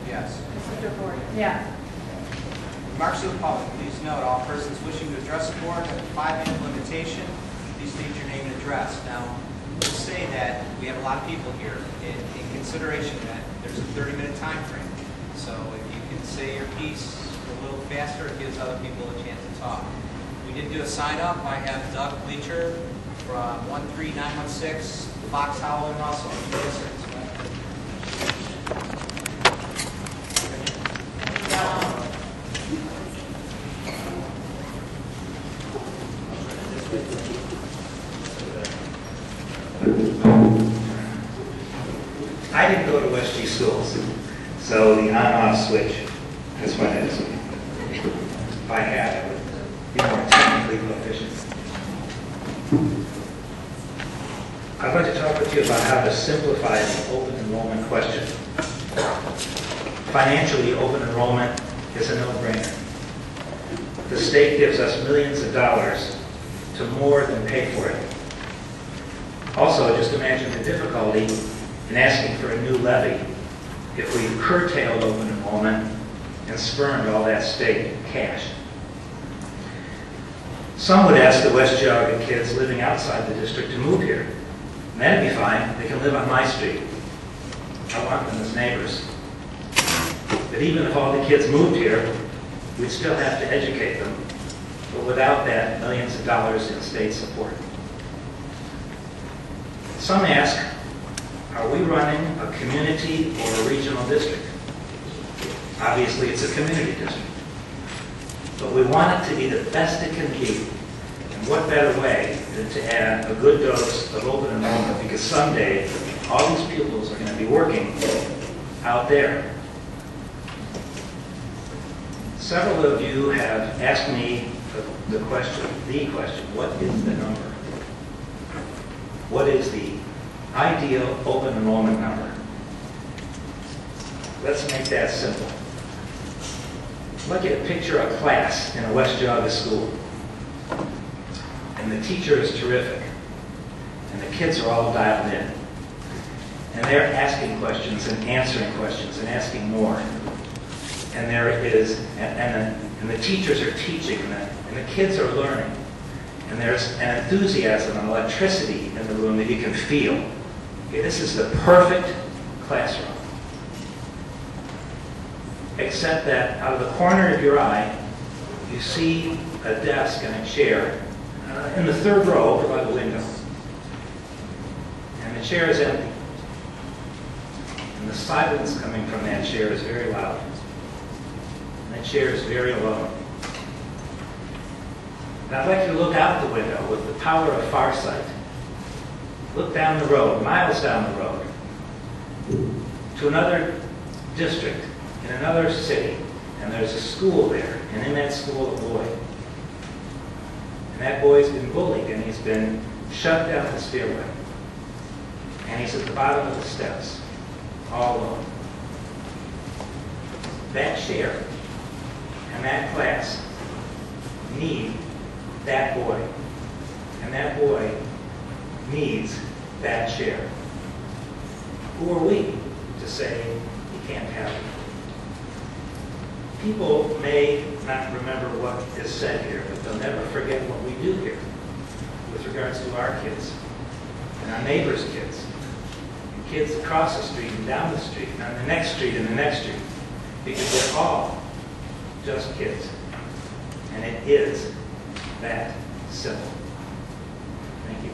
Yes. Mr. Ford? Yes. Remarks to the public. Please note all persons wishing to address the board have a 5-minute limitation. Please state your name and address. Now, let's say that we have a lot of people here in consideration that there's a 30-minute time frame. So if you can say your piece a little faster, it gives other people a chance to talk. We did do a sign up. I have Doug Bleacher from 13916 Fox Hollow in Russell. I didn't go to WestG schools, so the on-off switch, that's what it is. If I had, I would be more technically proficient. I'd like to talk with you about how to simplify the open enrollment question. Financially, open enrollment is a no-brainer. The state gives us millions of dollars to more than pay for it. Also, just imagine the difficulty in asking for a new levy if we curtailed open enrollment and spurned all that state cash. Some would ask the WestGBrd kids living outside the district to move here. And that'd be fine. They can live on my street. I want them as neighbors. But even if all the kids moved here, we'd still have to educate them, but without that, millions of dollars in state support. Some ask, are we running a community or a regional district? Obviously, it's a community district. But we want it to be the best it can be. And what better way than to add a good dose of open enrollment, because someday all these pupils are going to be working out there. Several of you have asked me the question, what is the number? What is the ideal open enrollment number? Let's make that simple. I'd like you to picture a class in a WestGBrd school. And the teacher is terrific. And the kids are all dialed in. And they're asking questions and answering questions and asking more. And there is, and the teachers are teaching, and the kids are learning. And there's an enthusiasm and electricity in the room that you can feel. Okay, this is the perfect classroom. Except that out of the corner of your eye, you see a desk and a chair in the third row over by the window. And the chair is empty. And the silence coming from that chair is very loud. And that chair is very alone. And I'd like you to look out the window with the power of farsight. Look down the road, miles down the road, to another district, in another city, and there's a school there, and in that school a boy. And that boy's been bullied, and he's been shoved down the stairway. And he's at the bottom of the steps, all alone. That chair and that class need that boy. And that boy needs that chair. Who are we to say he can't have it? People may not remember what is said here, but they'll never forget what we do here with regards to our kids and our neighbors' kids, and kids across the street and down the street and on the next street and the next street, because they're all just kids. And it is that simple. Thank you.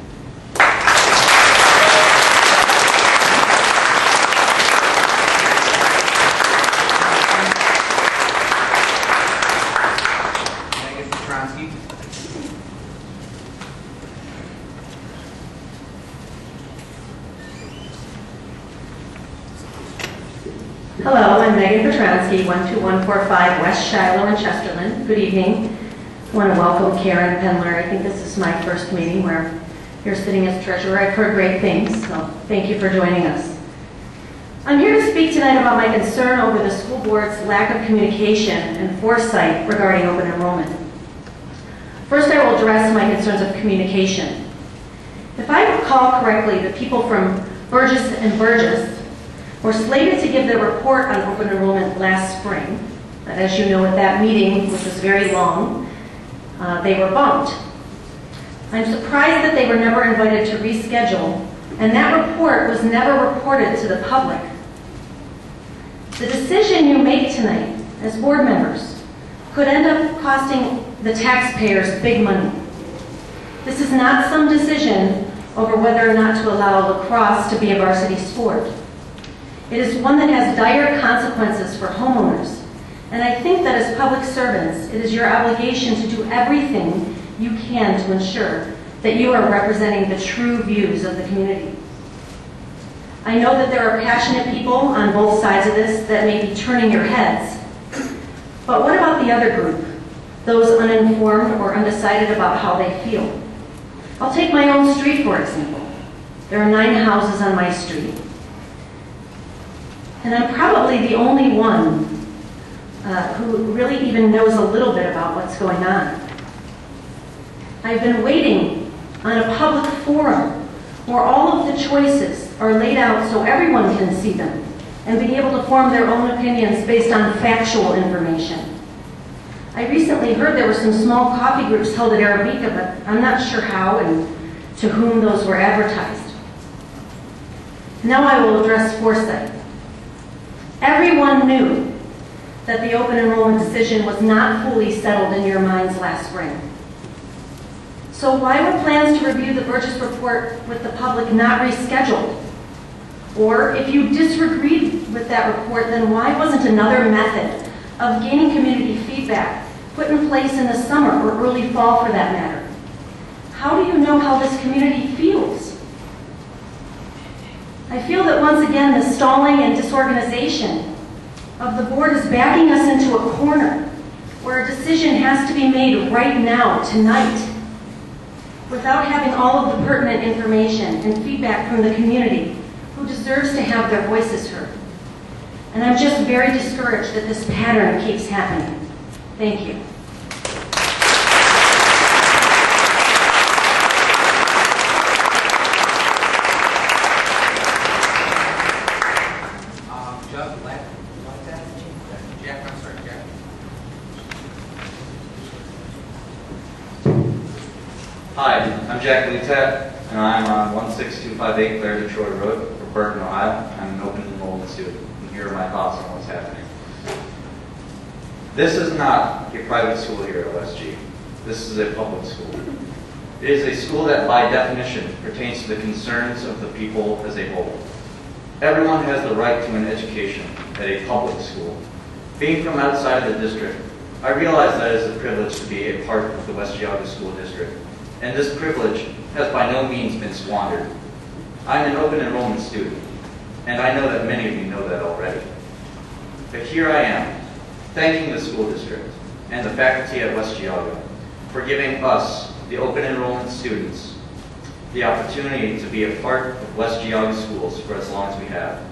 Hello, I'm Megan Petronsky, 12145 West Shiloh in Chesterland. Good evening. I want to welcome Karen Pendler. I think this is my first meeting where you're sitting as treasurer. I've heard great things, so thank you for joining us. I'm here to speak tonight about my concern over the school board's lack of communication and foresight regarding open enrollment. First, I will address my concerns of communication. If I recall correctly, the people from Burgess and Burgess were slated to give their report on open enrollment last spring. But as you know, at that meeting, which was very long, they were bumped. I'm surprised that they were never invited to reschedule, and that report was never reported to the public. The decision you make tonight as board members could end up costing the taxpayers big money. This is not some decision over whether or not to allow lacrosse to be a varsity sport. It is one that has dire consequences for homeowners, and I think that as public servants, it is your obligation to do everything you can to ensure that you are representing the true views of the community. I know that there are passionate people on both sides of this that may be turning your heads, but what about the other group, those uninformed or undecided about how they feel? I'll take my own street, for example. There are 9 houses on my street, and I'm probably the only one who really even knows a little bit about what's going on. I've been waiting on a public forum where all of the choices are laid out so everyone can see them and be able to form their own opinions based on factual information. I recently heard there were some small coffee groups held at Arabica, but I'm not sure how and to whom those were advertised. Now I will address foresight. Everyone knew that the open enrollment decision was not fully settled in your minds last spring. So why were plans to review the Burgess report with the public not rescheduled? Or if you disagreed with that report, then why wasn't another method of gaining community feedback put in place in the summer or early fall for that matter? How do you know how this community feels? I feel that once again the stalling and disorganization of the board is backing us into a corner where a decision has to be made right now, tonight, without having all of the pertinent information and feedback from the community who deserves to have their voices heard. And I'm just very discouraged that this pattern keeps happening. Thank you. Hi, I'm Jack Litat, and I'm on 16258 Claire Detroit Road, for Burton, Ohio. I'm an open enrollment student, and here are my thoughts on what's happening. This is not a private school here at WestG. This is a public school. It is a school that, by definition, pertains to the concerns of the people as a whole. Everyone has the right to an education at a public school. Being from outside of the district, I realize that it is a privilege to be a part of the West Geauga School District. And this privilege has by no means been squandered. I'm an open enrollment student, and I know that many of you know that already. But here I am, thanking the school district and the faculty at West Geauga for giving us, the open enrollment students, the opportunity to be a part of West Geauga schools for as long as we have.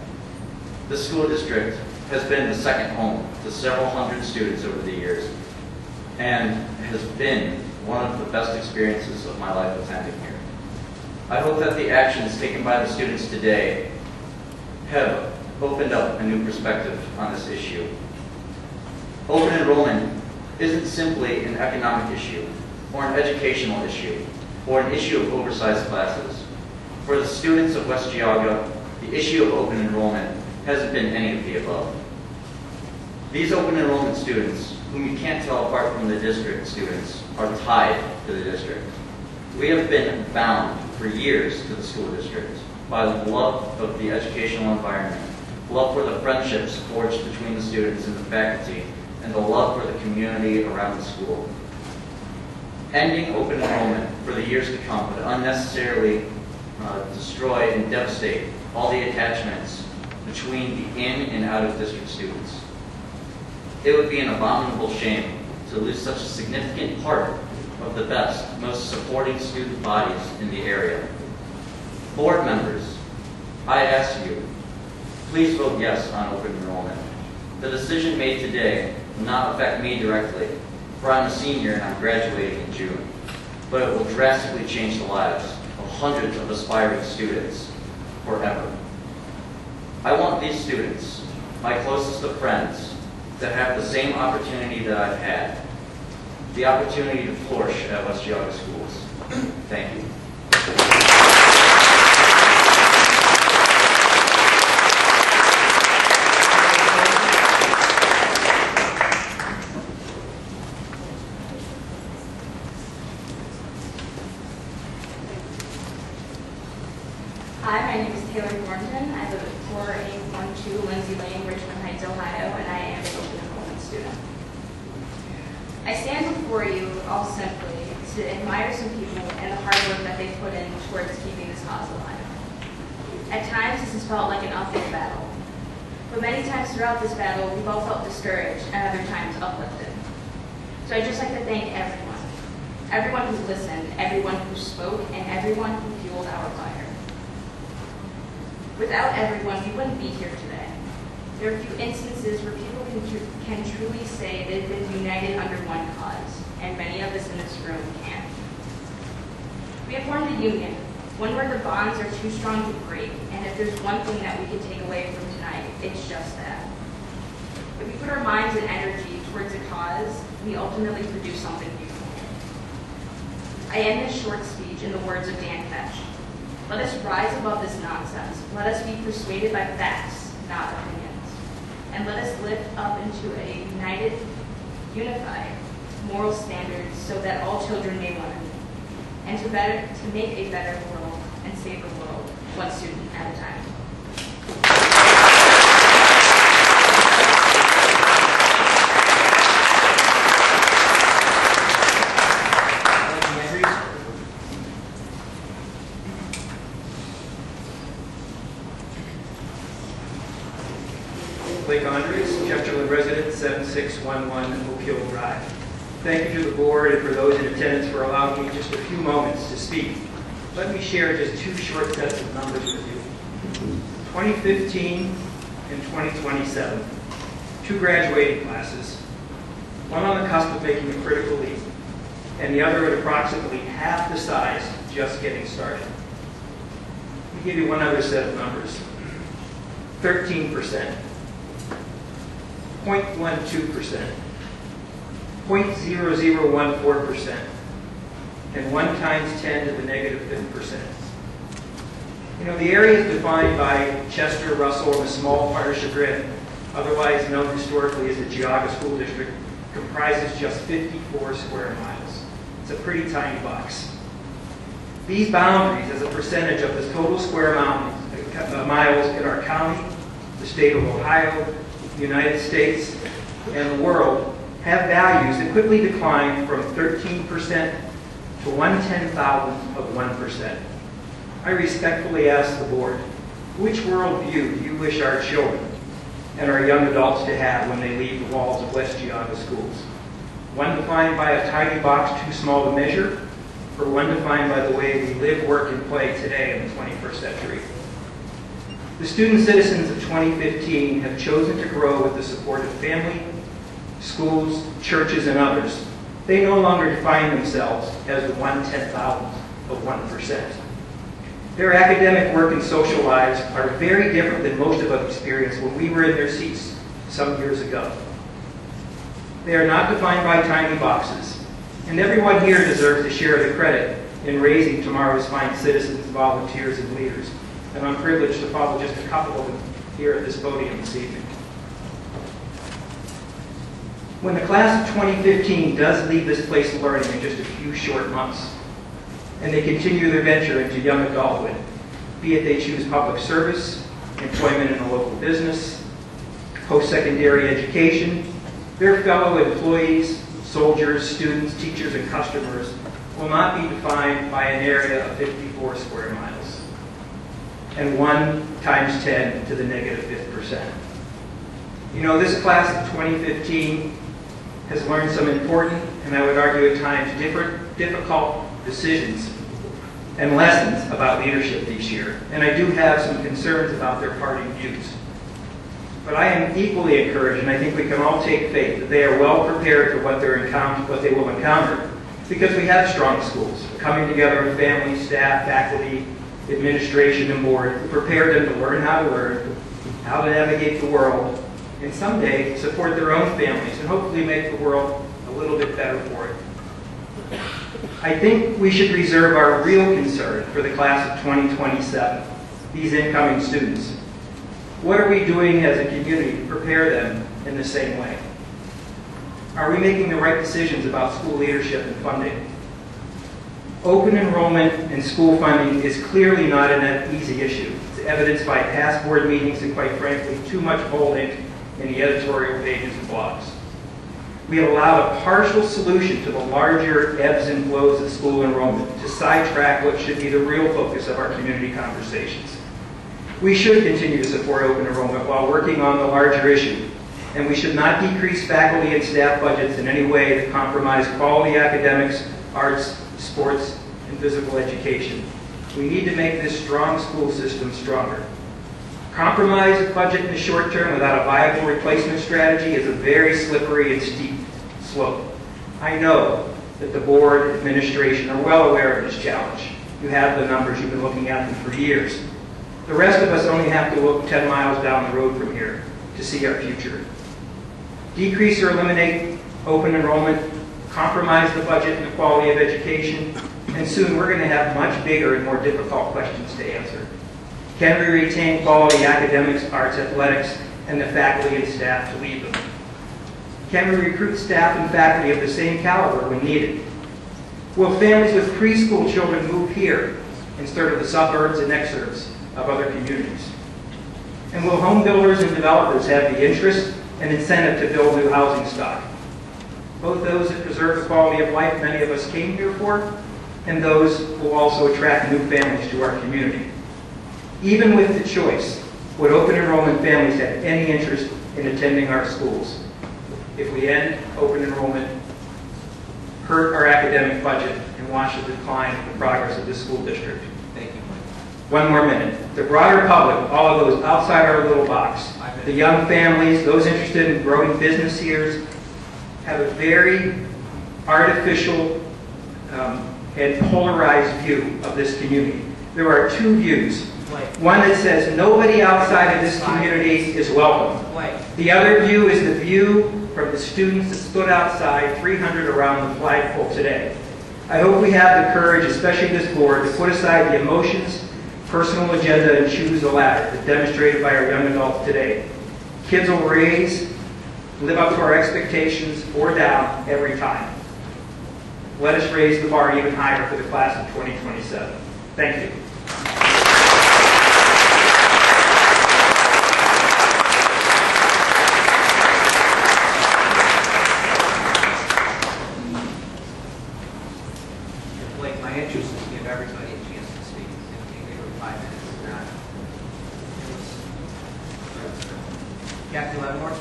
The school district has been the second home to several hundred students over the years, and has been one of the best experiences of my life attending here. I hope that the actions taken by the students today have opened up a new perspective on this issue. Open enrollment isn't simply an economic issue, or an educational issue, or an issue of oversized classes. For the students of West Geauga, the issue of open enrollment hasn't been any of the above. These open enrollment students, whom you can't tell apart from the district students, are tied to the district. We have been bound for years to the school district by the love of the educational environment, love for the friendships forged between the students and the faculty, and the love for the community around the school. Ending open enrollment for the years to come would unnecessarily destroy and devastate all the attachments between the in and out of district students. It would be an abominable shame to lose such a significant part of the best, most supporting student bodies in the area. Board members, I ask you, please vote yes on open enrollment. The decision made today will not affect me directly, for I'm a senior and I'm graduating in June, but it will drastically change the lives of hundreds of aspiring students forever. I want these students, my closest of friends, to have the same opportunity that I've had, the opportunity to flourish at West Geauga Schools. Thank you. Hi, my name is Taylor Thornton. I live at 4812 Lindsay Lane, Richmond Heights, Ohio, and I am an open enrollment student. I stand before you all simply to admire some people and the hard work that they put in towards keeping this cause alive. At times, this has felt like an uphill battle. But many times throughout this battle, we've all felt discouraged and other times uplifted. So I'd just like to thank everyone. Everyone who listened, everyone who spoke, and everyone who fueled our fire. Without everyone, we wouldn't be here today. There are few instances where people can truly say they've been united under one cause, and many of us in this room can. We have formed a union, one where the bonds are too strong to break, and if there's one thing that we can take away from tonight, it's just that. If we put our minds and energy towards a cause, we ultimately produce something beautiful. I end this short speech in the words of Dan Ketch. Let us rise above this nonsense. Let us be persuaded by facts, not opinions. And let us lift up into a united, unified moral standard so that all children may learn. And to make a better world and safer world, one student at a time. Blake Andres, Chesterland resident, 7611 Oak Hill Drive. Thank you to the board and for those in attendance for allowing me just a few moments to speak. Let me share just two short sets of numbers with you. 2015 and 2027, two graduating classes, one on the cusp of making a critical leap, and the other at approximately half the size, just getting started. Let me give you one other set of numbers. 13%. 0.12%, 0.0014%, and 1 times 10 to the negative 5th percent. You know, the area is defined by Chester, Russell, and a small part of Chagrin, otherwise known historically as the Geauga School District, comprises just 54 square miles. It's a pretty tiny box. These boundaries, as a percentage of the total square miles in our county, the state of Ohio, the United States, and the world, have values that quickly decline from 13% to 1/10,000th of 1%. I respectfully ask the board, which worldview do you wish our children and our young adults to have when they leave the walls of West Geauga schools? One defined by a tiny box too small to measure, or one defined by the way we live, work, and play today in the 21st century? The student citizens of 2015 have chosen to grow with the support of family, schools, churches, and others. They no longer define themselves as the 1/10,000th of 1%. Their academic work and social lives are very different than most of us experienced when we were in their seats some years ago. They are not defined by tiny boxes, and everyone here deserves to share the credit in raising tomorrow's fine citizens, volunteers, and leaders. And I'm privileged to follow just a couple of them here at this podium this evening. When the class of 2015 does leave this place of learning in just a few short months, and they continue their venture into young adulthood, be it they choose public service, employment in a local business, post-secondary education, their fellow employees, soldiers, students, teachers, and customers will not be defined by an area of 54 square miles. And 1 times 10 to the negative 5th percent. You know, this class of 2015 has learned some important, and I would argue at times difficult decisions and lessons about leadership this year. And I do have some concerns about their parting views. But I am equally encouraged, and I think we can all take faith that they are well prepared for what they will encounter, because we have strong schools, coming together of families, staff, faculty, administration, and board, who prepare them to learn how to learn, how to navigate the world, and someday support their own families and hopefully make the world a little bit better for it. I think we should reserve our real concern for the class of 2027, these incoming students. What are we doing as a community to prepare them in the same way? Are we making the right decisions about school leadership and funding? Open enrollment and school funding is clearly not an easy issue. It's evidenced by past board meetings and, quite frankly, too much bold ink in the editorial pages and blogs. We have allowed a partial solution to the larger ebbs and flows of school enrollment to sidetrack what should be the real focus of our community conversations. We should continue to support open enrollment while working on the larger issue, and we should not decrease faculty and staff budgets in any way that compromise quality academics, arts, sports, and physical education. We need to make this strong school system stronger. Compromise the budget in the short term without a viable replacement strategy is a very slippery and steep slope. I know that the board administration are well aware of this challenge. You have the numbers, you've been looking at them for years. The rest of us only have to look 10 miles down the road from here to see our future. Decrease or eliminate open enrollment, compromise the budget and the quality of education, and soon we're going to have much bigger and more difficult questions to answer. Can we retain quality academics, arts, athletics, and the faculty and staff to lead them? Can we recruit staff and faculty of the same caliber when needed? Will families with preschool children move here instead of the suburbs and exurbs of other communities? And will home builders and developers have the interest and incentive to build new housing stock? Both those that preserve the quality of life many of us came here for, and those will also attract new families to our community. Even with the choice, would open enrollment families have any interest in attending our schools? If we end open enrollment, hurt our academic budget, and watch the decline in the progress of this school district. Thank you. One more minute. The broader public, all of those outside our little box, the young families, those interested in growing business here, have a very artificial and polarized view of this community. There are two views. One that says nobody outside of this community is welcome. The other view is the view from the students that stood outside, 300 around the flagpole today. I hope we have the courage, especially this board, to put aside the emotions, personal agenda, and choose the latter, as demonstrated by our young adults today. Kids will live up to our expectations or down every time. Let us raise the bar even higher for the class of 2027. Thank you. Blake, my interest is to give everybody a chance to speak. Maybe 5 minutes or not. Kathy Leavenworth.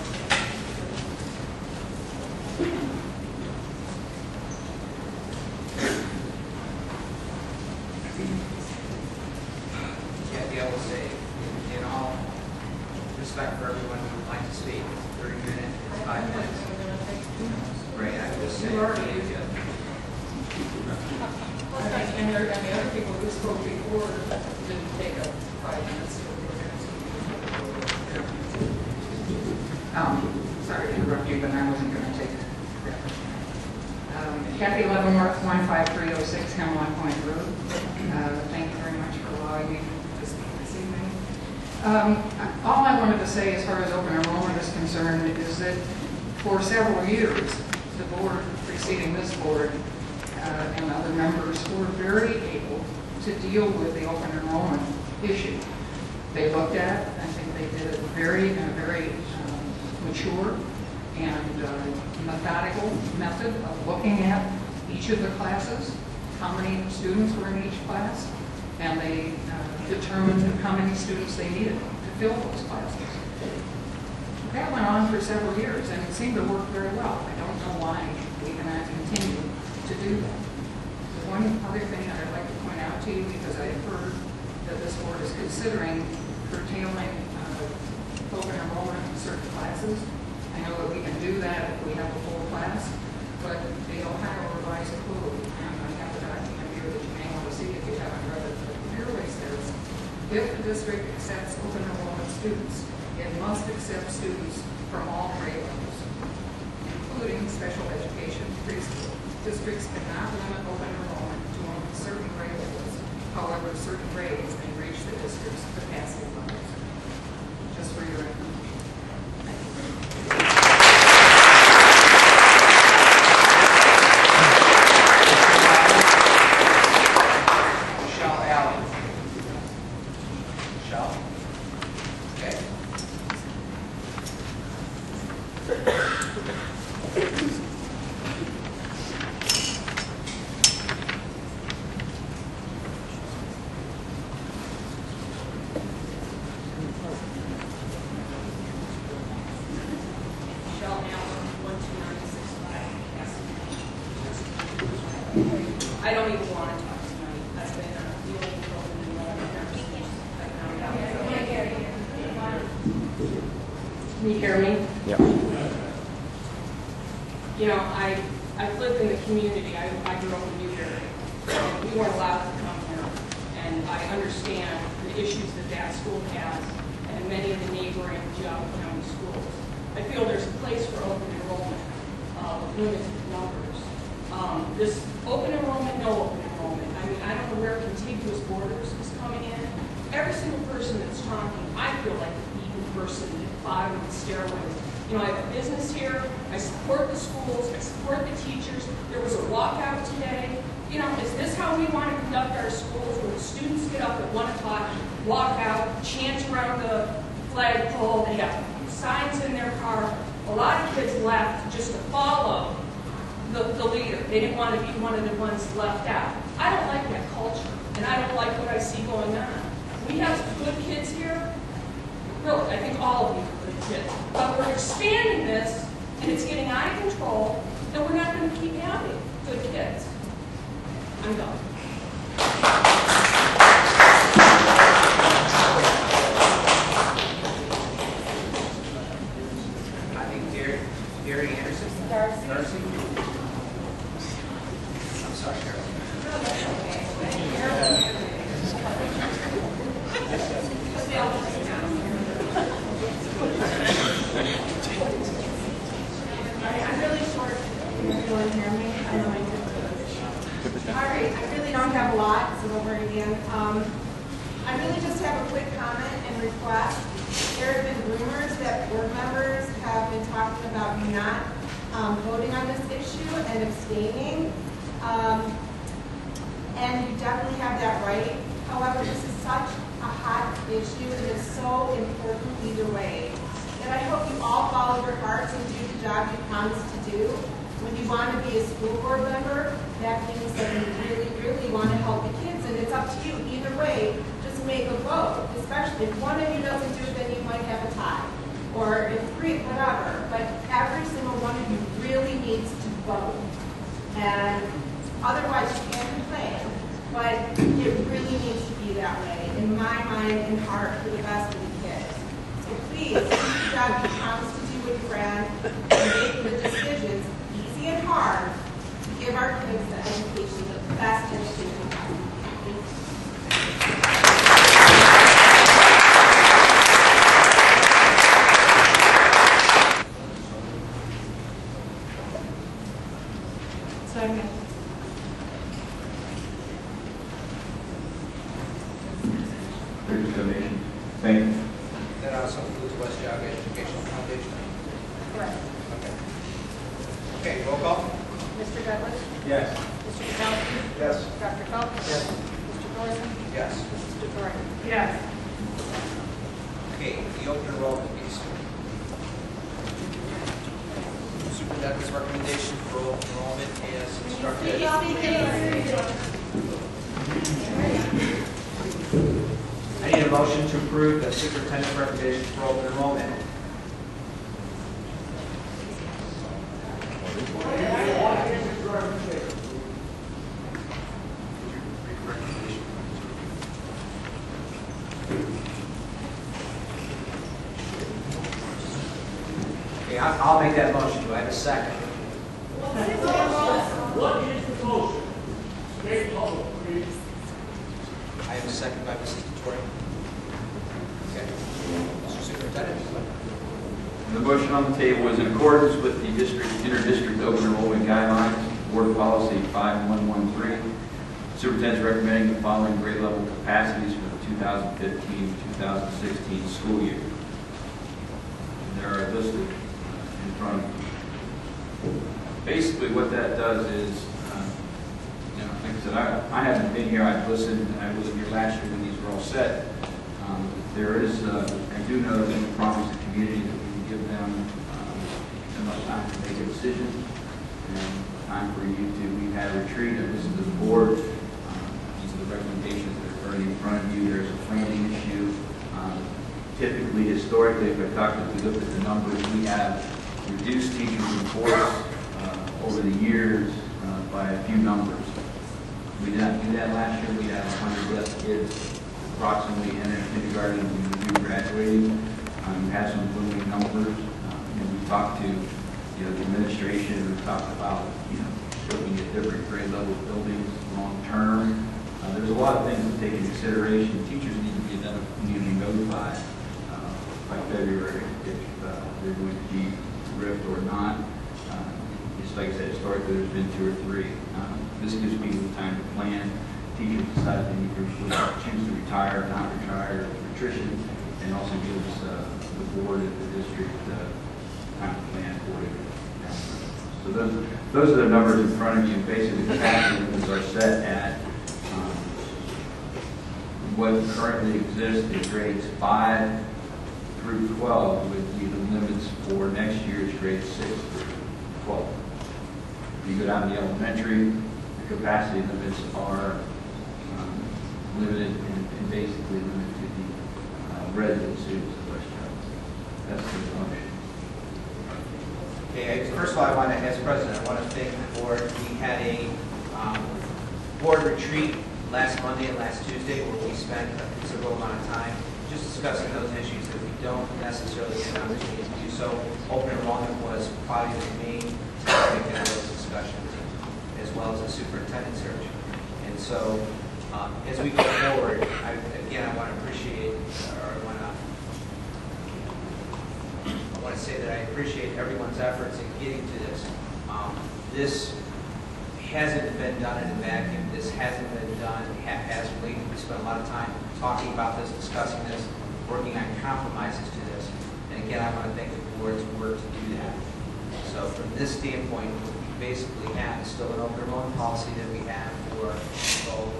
Kathy, I will say, in all respect for everyone who would like to speak, 30 minutes, 5 minutes. Right, I will say. And the other people who spoke before didn't take up 5 minutes. Sorry to interrupt you, but I wasn't going to take it. Kathy Leavenworth, 15306 Hemlock Point Road. Thank you very much for allowing me to speak this evening. All I wanted to say as far as open enrollment is concerned is that for several years, the board preceding this board and other members were very able to deal with the open enrollment issue. They looked at it. I think they did it in a very mature and methodical method of looking at each of the classes, how many students were in each class, and they determined how many students they needed to fill those classes. That went on for several years, and it seemed to work very well. I don't know why we cannot continue to do that. The one other thing that I'd like to point out to you, because I have heard that this board is considering curtailing open enrollment in certain classes. I know that we can do that if we have a full class, but the Ohio Revised Code, and I have the document here that you may want to see if you haven't read it, but clearly says if the district accepts open enrollment students and must accept students from all grade levels, including special education preschool. Districts cannot limit open enrollment to only certain grade levels. However, certain grades may reach the district's capacity levels. Just for your information. I don't even want to talk tonight. I've been dealing with open enrollment Can you hear me? Yeah. You know, I've lived in the community. I grew up in Newberry. We weren't allowed to come here. And I understand the issues that that school has and many of the neighboring Geauga County schools. I feel there's a place for open enrollment of limited numbers. This open enrollment, no open enrollment. I mean, I don't know where contiguous borders is coming in. Every single person that's talking, I feel like a beaten person at the bottom of the stairway. You know, I have a business here. I support the schools. I support the teachers. There was a walkout today. You know, is this how we want to conduct our schools, where the students get up at 1 o'clock, walk out, chant around the flagpole, they have signs in their car. A lot of kids left just to follow the leader. They didn't want to be one of the ones left out. I don't like that culture, and I don't like what I see going on. We have good kids here. Really, I think all of you are good kids. But we're expanding this, and it's getting out of control, and we're not going to keep having good kids. I'm done. I think Gary Anderson. Darcy. I'm sorry, Carol. I'm really short. Everyone hear me? I know I do. All right, I really don't have a lot, so don't worry again. I really just have a quick comment and request. There have been rumors that board members have been talking about you not voting on this issue and abstaining. And you definitely have that right. However, this is such a hot issue and it's so important either way that I hope you all follow your hearts and do the job you promised to do. When you want to be a school board member, that means that you really, really want to help the kids, and it's up to you. Either way, just make a vote. Especially if one of you doesn't do it, then you might have a tie. Or if three, whatever. But every single one of you really needs to vote. And otherwise you can't complain. But it really needs to be that way, in my mind and heart, for the best of the kids. So please, do the job you promised to do with Brad, and make the decisions, easy and hard, to give our kids the education, the best education possible. Second. Great donation. Thank you. That also includes WestGBrd Educational Foundation. Correct. Okay. Okay, roll call. Mr. Douglas? Yes. Mr. Pavelski? Yes. Dr. Phelps? Yes. Mr. Thorson? Yes. Mr. Thornton? Yes. Okay, the open enrollment piece. Superintendent's recommendation for open enrollment is instructed. I need a motion to approve the superintendent's recommendation for open enrollment. Okay, I'll make that motion. Do I have a second? What is the motion? State public, please. I have a second by Mrs. Tory. Okay. Mr. Superintendent. Superintendent. The motion on the table is in accordance with the inter-district open enrollment guidelines, board policy 5113. Superintendent is recommending the following grade level capacities for the 2015-2016 school year. And they are listed in front of you. Basically, what that does is, like I said, I haven't been here. I've listened, and I wasn't here last year when these were all set. There is, I do know that we promised the community that we would give them enough time to make a decision and time for you to. We've had a retreat, and this is the board. These are the recommendations that are already in front of you. There's a planning issue. Typically, historically, if we looked at the numbers, we have reduced teachers in force over the years by a few numbers. We did not do that last year. We had 100 less kids approximately in kindergarten and we were graduating. We had some booming numbers. And we talked to the administration. We talked about looking at different grade level buildings long term. There's a lot of things to take into consideration. Teachers need to be notified by February if they're going to be ripped or not. Just like I said, historically there's been 2 or 3. This gives people time to plan. Teachers decide they need to choose to retire, not retire, attrition, and also gives the board and the district time to plan for it. So those are the numbers in front of you. Basically, the capacity limits are set at what currently exists in grades 5 through 12 would be the limits for next year's grades 6 through 12. If you go down to the elementary, the capacity limits are limited and basically limited to the resident students of WestGBrd. That's the motion. Okay, first of all, as president, I want to thank the board. We had a board retreat last Monday and last Tuesday where we spent a considerable amount of time just discussing those issues that we don't necessarily get an opportunity to do so. Open enrollment was probably the main topic in those discussions, as well as the superintendent search. And so, as we go forward, I want to appreciate, or I want to say that I appreciate everyone's efforts in getting to this. This hasn't been done in a vacuum. This hasn't been done haphazardly. We spent a lot of time talking about this, discussing this, working on compromises to this. And again, I want to thank the board's work to do that. So from this standpoint, what we basically have is still an open enrollment policy that we have for both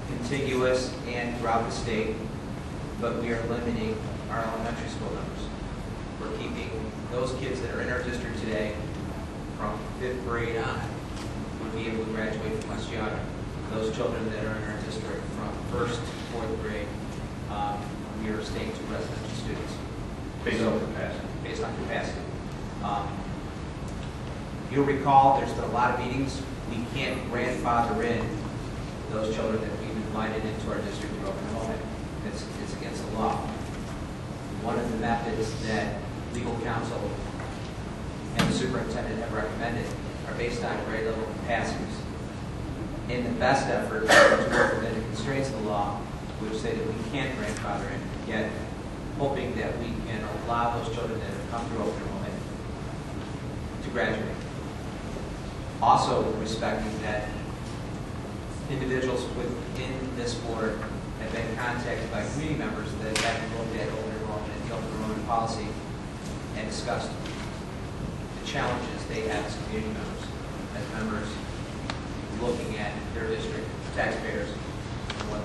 contiguous and throughout the state, but we are limiting our elementary school numbers. We're keeping those kids that are in our district today from 5th grade on would be able to graduate from WestGBrd. Those children that are in our district from 1st to 4th grade, we are staying to residential students. Based on capacity. Based on capacity. You'll recall there's been a lot of meetings. We can't grandfather in those children that we've invited into our district through open enrollment. It's against the law. One of the methods that legal counsel and the superintendent have recommended are based on grade level capacities. In the best effort to work within the constraints of the law, which say that we can't grandfather in, yet hoping that we can allow those children that have come through open enrollment to graduate. Also respecting that individuals within this board have been contacted by community members that have looked at open enrollment and the open enrollment policy and discussed the challenges they have as community members, looking at their district taxpayers and what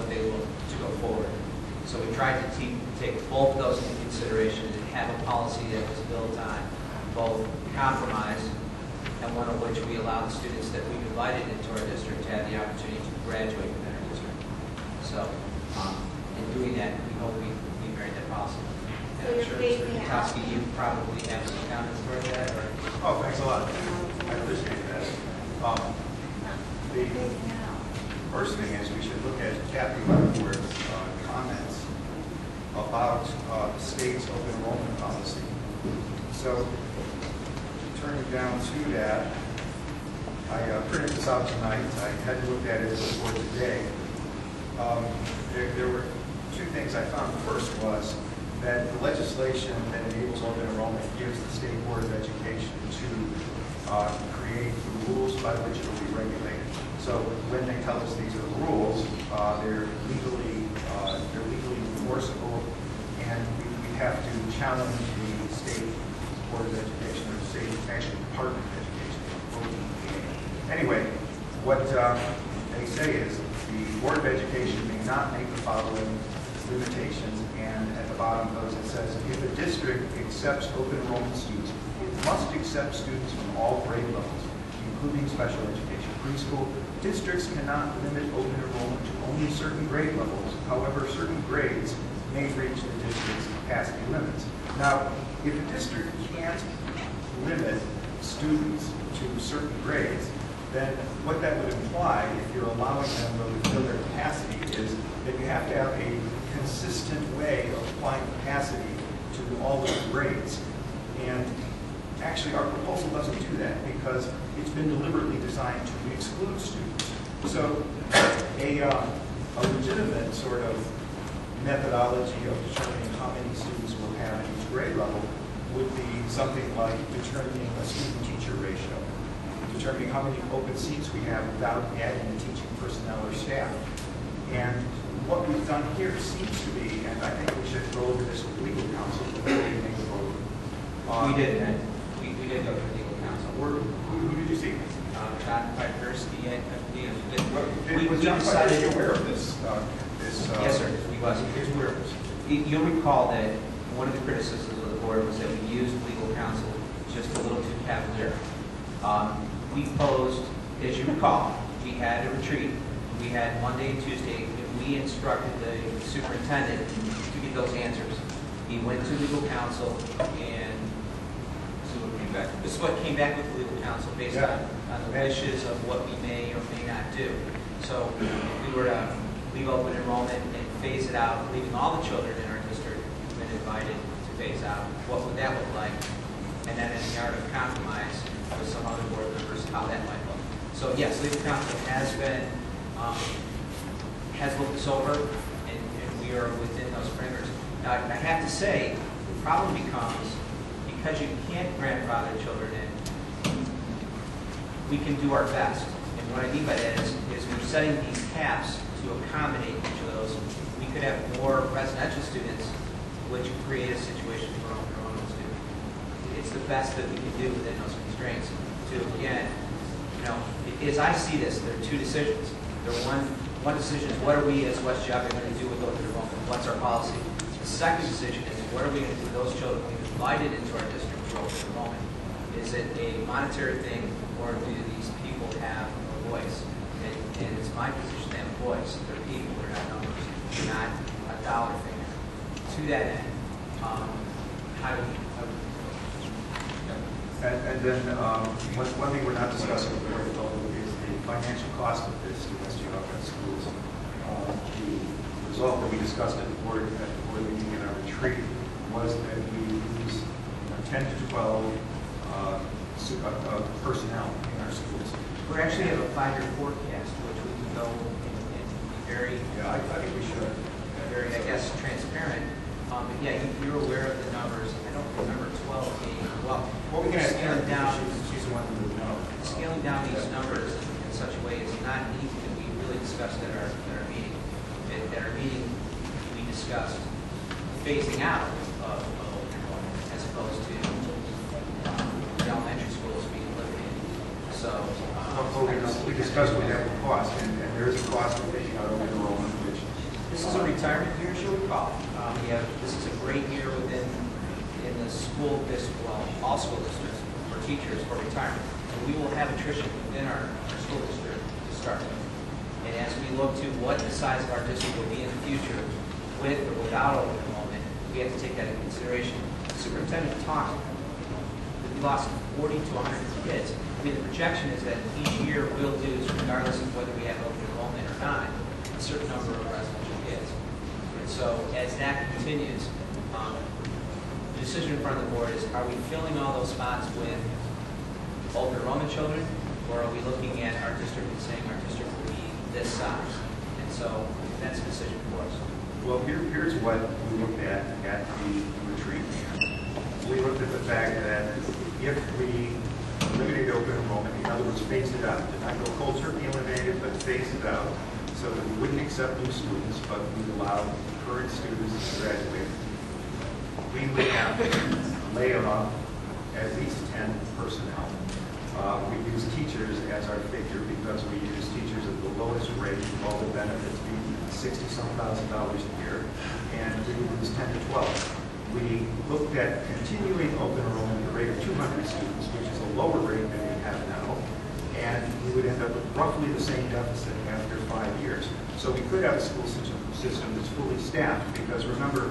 they look to go forward. So we tried to take both of those into consideration and have a policy that was built on both compromise and one of which we allow the students that we've invited into our district to have the opportunity to graduate within our district. So in doing that, we hope we married that policy. And I'm sure Mr. Kutowski, you probably have some comments for that? Or? Oh, thanks a lot. I appreciate that. The first thing is we should look at Kathy Leavenworth's comments about the state's open enrollment policy. So, turning down to that, I printed this out tonight. I had looked at it before today. There were two things I found. The first was that the legislation that enables open enrollment gives the State Board of Education to create the rules by which it will be regulated. So when they tell us these are the rules, they're legally enforceable, and we have to challenge the State Board of Education, or State actually Department of Education. Anyway, what they say is the Board of Education may not make the following limitations, and at the bottom of those it says, if a district accepts open enrollment students, it must accept students from all grade levels, including special education. Preschool districts cannot limit open enrollment to only certain grade levels. However, certain grades may reach the district's capacity limits. Now, if a district can't limit students to certain grades, then what that would imply, if you're allowing them to fill their capacity, is that you have to have a consistent way of applying capacity to all those grades. And actually, our proposal doesn't do that because it's been deliberately designed to exclude students. So a legitimate sort of methodology of determining how many students we'll have at each grade level would be something like determining a student-teacher ratio, determining how many open seats we have without adding the teaching personnel or staff. And what we've done here seems to be, and I think we should go over this with legal counsel before we make a vote. We did, Ed. We did go to legal counsel. Who did you see? John Piperski, I believe. Was John Piperski aware of this? Yes, sir. He was. Here's where it was. You'll recall that one of the criticisms of the board was that we used legal counsel just a little too cavalier. We posed, as you recall, we had a retreat. We had Monday and Tuesday. We instructed the superintendent to get those answers. He went to legal counsel, and this is what came back with legal counsel based on the wishes of what we may or may not do. So if we were to leave open enrollment and phase it out, leaving all the children in our district been invited to phase out, what would that look like? And then in the art of compromise with some other board members, how that might look. So yes, legal counsel has been, has looked this over, and we are within those parameters. Now, I have to say, the problem becomes, because you can't grandfather children in, we can do our best. And what I mean by that is we're setting these caps to accommodate each of those. We could have more residential students, which would create a situation for open enrollment students. It's the best that we can do within those constraints. To again, as I see this, there are two decisions. One decision is what are we as WestGBrd going to do with open enrollment? What's our policy? The second decision is what are we going to do with those children we've invited into our district for open enrollment? Is it a monetary thing, or do these people have a voice? And it's my position to have a voice. They're people, they're not numbers. They're not a dollar figure. To that end, how do we... And then one thing we're not discussing with the board is the financial cost of this to WestGBrd schools. The result that we discussed at the board meeting in our retreat was that we lose 10 to 12 personnel in our schools. We actually have a 5-year forecast, which we can go and be very, I think we should. very, I guess, transparent. But yeah, you're aware of the numbers. I don't remember 12 being, well, We can ask scaling down, she's the one who would know. scaling down these numbers in such a way is not easy that we really discussed at our meeting. At our meeting, we discussed phasing out of open enrollment as opposed to the elementary schools being eliminated. So, We discussed what that would cost, and there is a cost of taking out open enrollment, which this is a retirement year, as you would call it. This is a great year in the school district, well, all school districts for teachers for retirement. And we will have attrition within our school district to start with. And as we look to what the size of our district will be in the future, with or without open enrollment, we have to take that into consideration. The superintendent talked that we lost 40 to 100 kids. I mean, the projection is that each year we'll lose, regardless of whether we have open enrollment or not, a certain number of residential kids. And so as that continues, the decision in front of the board is, are we filling all those spots with open enrollment children, or are we looking at our district and saying our district will be this size? And so that's a decision for us. Well, here's what we looked at the retreat. We looked at the fact that if we limited open enrollment, in other words, phased it out, did not go cold turkey eliminated, but phased it out, so that we wouldn't accept new students, but we'd allow current students to graduate, we would have to lay off at least 10 personnel. We use teachers as our figure because we use teachers at the lowest rate of all the benefits, being $60-some thousand a year, and we would lose 10 to 12. We looked at continuing open enrollment at a rate of 200 students, which is a lower rate than we have now, and we would end up with roughly the same deficit after 5 years. So we could have a school system that's fully staffed, because remember,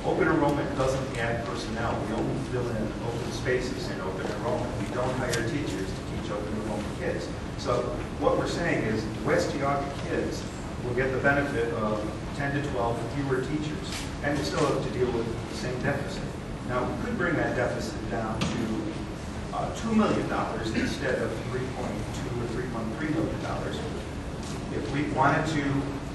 open enrollment doesn't add personnel. We only fill in open spaces in open enrollment. We don't hire teachers to teach open enrollment kids. So what we're saying is West Geauga kids will get the benefit of 10 to 12 fewer teachers, and we still have to deal with the same deficit. Now, we could bring that deficit down to $2 million instead of $3.2 or $3.3 million. If we wanted to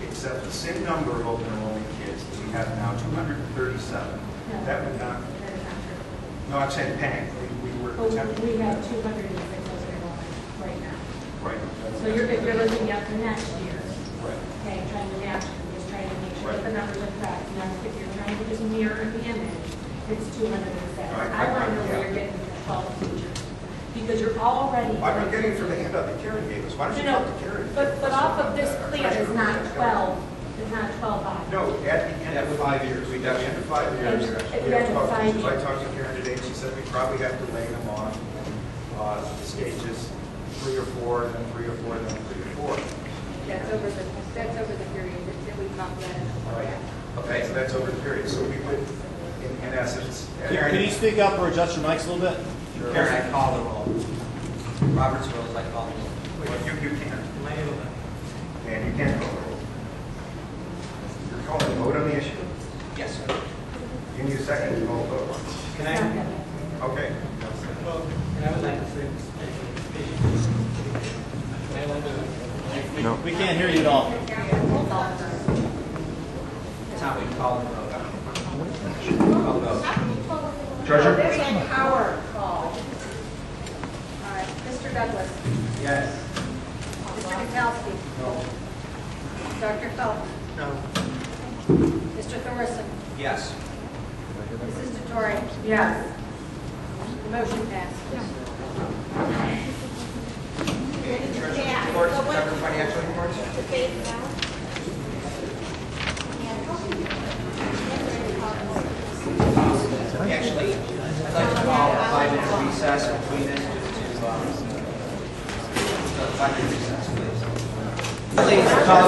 accept the same number of open enrollment kids that we have now, 237, that would not. No, I'm saying paying. We were attempting. We have 206 open enrollment right now. Right. So if you're looking at the next year, Right. okay, trying to match, just trying to make sure Right. that the numbers are correct. Now, if you're trying to just mirror the image, it's 206. Right. I want to know where you're getting the 12 teachers. Because you're already. I'm getting from the handout that Karen gave us. Why don't you No, talk to Karen? but off of this plan is not 12, is not 12 bodies. No, at the end of 5 years. At the end of 5 years. At we the have end of 12 5 teachers. I years. talked to Karen today, and she said we probably have to lay them on stages 3 or 4, then 3 or 4, then 3 or 4. That's over the period that we talked about. Right. Okay, so that's over the period. So we would, in essence. Can you speak up or adjust your mics a little bit? Karen, I call the roll. Robert's rules, I call the roll. Well, you can't. And you can't call the roll. You're calling a vote on the issue? Yes, sir. You need a second to call a vote. Can I? Okay. And I would like to say, We can't hear you at all. Tom, we call the vote. Call the vote. Treasurer? There's a power call. All right, Mr. Douglas. Yes. Mr. Mikowski. No. Dr. Felton. No. Mr. Thorson. Yes. Mrs. DeTore. Yes. The motion passed. Treasury reports, September financial reports. Actually, I'd like to call a 5-minute recess between this just to, 5-minute recess, please. Please, call